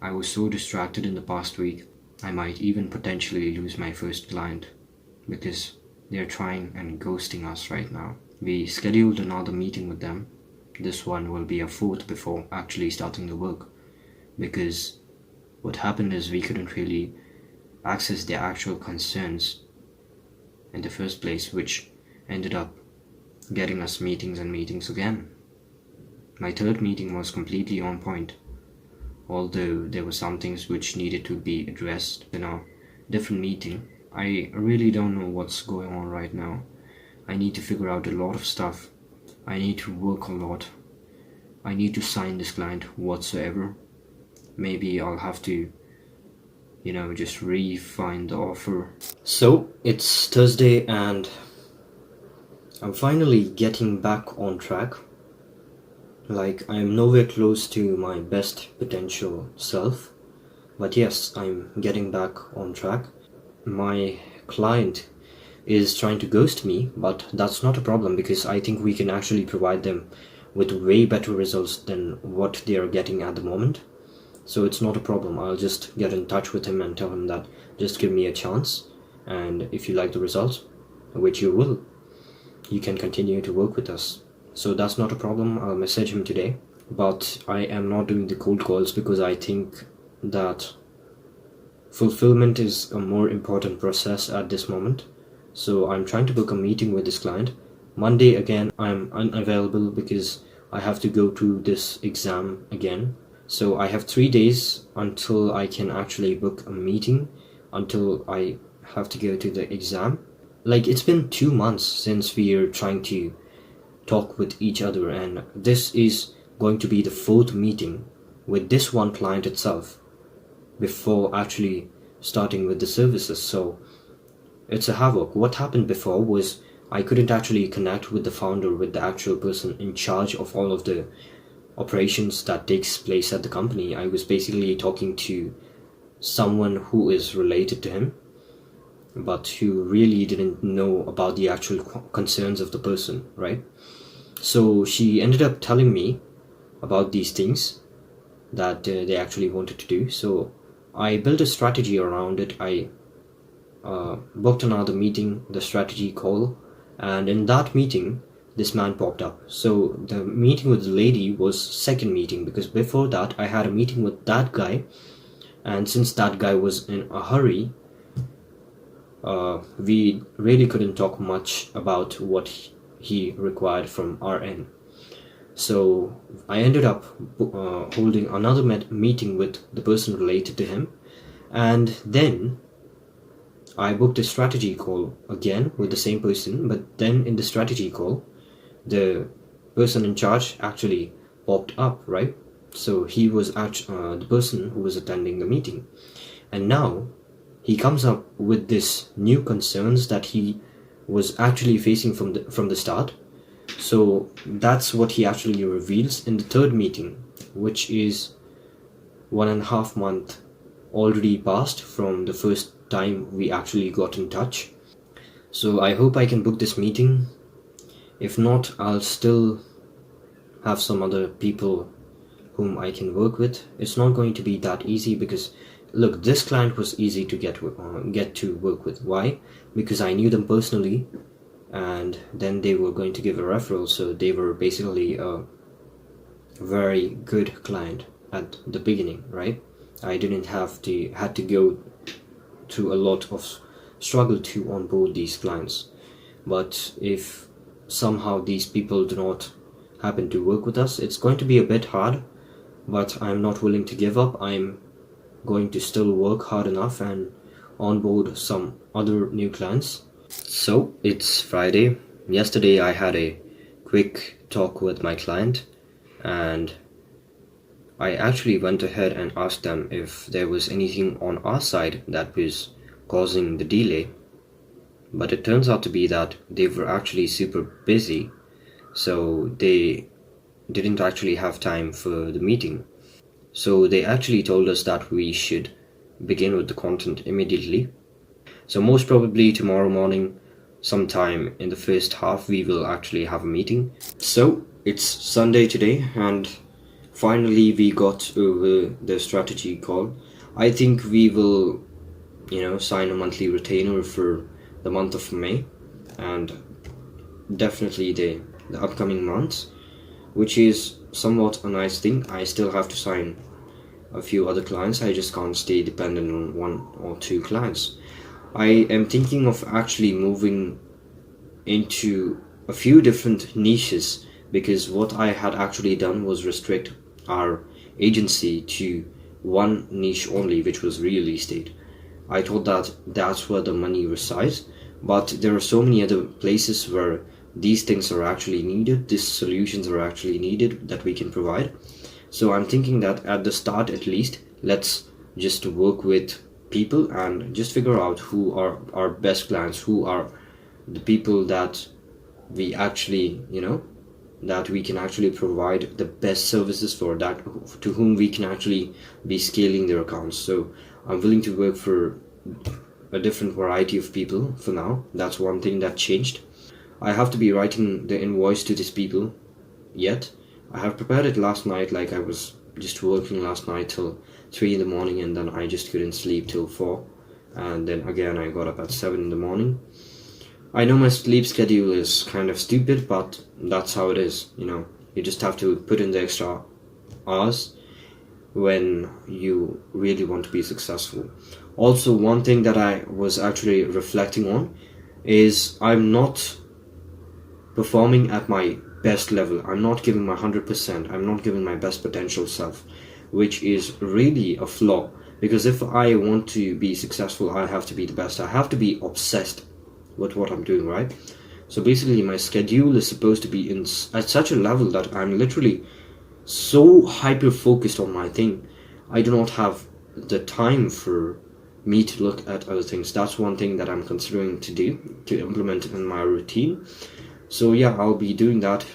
I was so distracted in the past week, I might even potentially lose my first client because they're trying and ghosting us right now. We scheduled another meeting with them. This one will be a fourth before actually starting the work because what happened is we couldn't really access their actual concerns in the first place, which ended up getting us meetings and meetings again. My third meeting was completely on point, although there were some things which needed to be addressed in a different meeting. I really don't know what's going on right now. I need to figure out a lot of stuff. I need to work a lot. I need to sign this client whatsoever. Maybe I'll have to, just refine the offer. So it's Thursday and I'm finally getting back on track. Like, I'm nowhere close to my best potential self, but yes, I'm getting back on track. My client is trying to ghost me, but that's not a problem because I think we can actually provide them with way better results than what they are getting at the moment. So it's not a problem. I'll just get in touch with him and tell him that just give me a chance, and if you like the results, which you will, you can continue to work with us. So that's not a problem. I'll message him today. But I am not doing the cold calls because I think that fulfillment is a more important process at this moment. So I'm trying to book a meeting with this client. Monday again, I'm unavailable because I have to go to this exam again. So I have 3 days until I can actually book a meeting, until I have to go to the exam. Like, it's been 2 months since we are trying to talk with each other, and this is going to be the fourth meeting with this one client itself before actually starting with the services. So it's a havoc. What happened before was I couldn't actually connect with the founder, with the actual person in charge of all of the operations that takes place at the company. I was basically talking to someone who is related to him, but who really didn't know about the actual concerns of the person, right? So she ended up telling me about these things that they actually wanted to do. So I built a strategy around it. I booked another meeting, the strategy call, and in that meeting, this man popped up. So the meeting with the lady was second meeting, because before that I had a meeting with that guy, and since that guy was in a hurry, we really couldn't talk much about what he required from our end. So I ended up holding another meeting with the person related to him, and then I booked a strategy call again with the same person. But then in the strategy call, the person in charge actually popped up, right? So he was the person who was attending the meeting, and now he comes up with this new concerns that he was actually facing from the start. So that's what he actually reveals in the third meeting, which is 1.5 months already passed from the first time we actually got in touch. So I hope I can book this meeting. If not, I'll still have some other people whom I can work with. It's not going to be that easy because, look, this client was easy to get to work with. Why? Because I knew them personally, and then they were going to give a referral, so they were basically a very good client at the beginning, right? I didn't had to go through a lot of struggle to onboard these clients. But if somehow these people do not happen to work with us, it's going to be a bit hard, but I'm not willing to give up. I'm going to still work hard enough and onboard some other new clients. So it's Friday. Yesterday I had a quick talk with my client, and I actually went ahead and asked them if there was anything on our side that was causing the delay. But it turns out to be that they were actually super busy, so they didn't actually have time for the meeting. So they actually told us that we should begin with the content immediately. So most probably tomorrow morning, sometime in the first half, we will actually have a meeting. So it's Sunday today, and finally we got over the strategy call. I think we will, sign a monthly retainer for the month of May, and definitely the upcoming months, which is somewhat a nice thing. I still have to sign a few other clients. I just can't stay dependent on one or two clients. I am thinking of actually moving into a few different niches, because what I had actually done was restrict our agency to one niche only, which was real estate. I thought that that's where the money resides, but there are so many other places where these things are actually needed, these solutions are actually needed that we can provide. So I'm thinking that at the start, at least, let's just work with people and just figure out who are our best clients, who are the people that we actually, that we can actually provide the best services for, that to whom we can actually be scaling their accounts. So I'm willing to work for a different variety of people for now. That's one thing that changed. I have to be writing the invoice to these people yet. I have prepared it last night, like I was just working last night till 3 in the morning, and then I just couldn't sleep till 4, and then again I got up at 7 in the morning. I know my sleep schedule is kind of stupid, but that's how it is. You just have to put in the extra hours when you really want to be successful. Also, one thing that I was actually reflecting on is I'm not performing at my best level. I'm not giving my 100%. I'm not giving my best potential self, which is really a flaw, because if I want to be successful, I have to be the best. I have to be obsessed with what I'm doing, right? So basically my schedule is supposed to be at such a level that I'm literally so hyper focused on my thing. I do not have the time for me to look at other things. That's one thing that I'm considering to do, to implement in my routine. So yeah, I'll be doing that